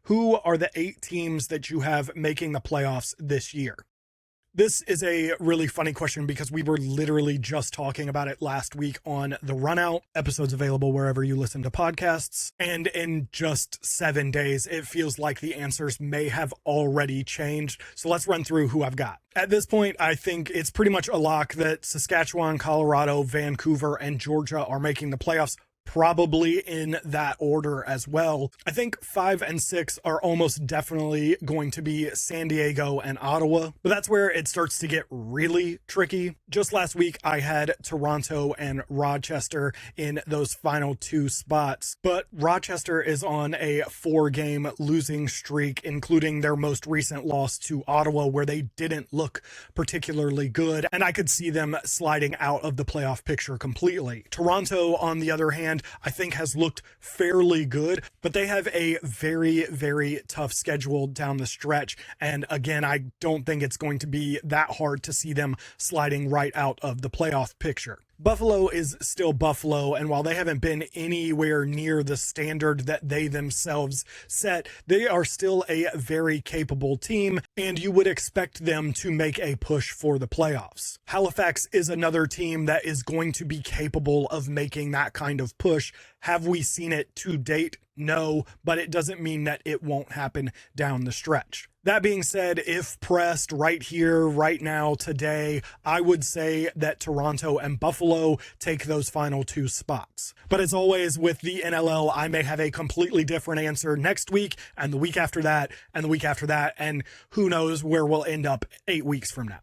Who are the 8 teams that you have making the playoffs this year? This is a really funny question because we were literally just talking about it last week on The Runout. Episodes available wherever you listen to podcasts. And in just 7 days, it feels like the answers may have already changed. So let's run through who I've got. At this point, I think it's pretty much a lock that Saskatchewan, Colorado, Vancouver, and Georgia are making the playoffs. Probably in that order as well. I think 5 and 6 are almost definitely going to be San Diego and Ottawa, but that's where it starts to get really tricky. Just last week, I had Toronto and Rochester in those final 2 spots, but Rochester is on a 4-game losing streak, including their most recent loss to Ottawa, where they didn't look particularly good, and I could see them sliding out of the playoff picture completely. Toronto, on the other hand, I think has looked fairly good, but they have a very, very tough schedule down the stretch. And again, I don't think it's going to be that hard to see them sliding right out of the playoff picture. Buffalo is still Buffalo, and while they haven't been anywhere near the standard that they themselves set, they are still a very capable team, and you would expect them to make a push for the playoffs. Halifax is another team that is going to be capable of making that kind of push. Have we seen it to date? No, but it doesn't mean that it won't happen down the stretch. That being said, if pressed right here, right now, today, I would say that Toronto and Buffalo take those final 2 spots. But as always with the NLL, I may have a completely different answer next week and the week after that and the week after that, and who knows where we'll end up 8 weeks from now.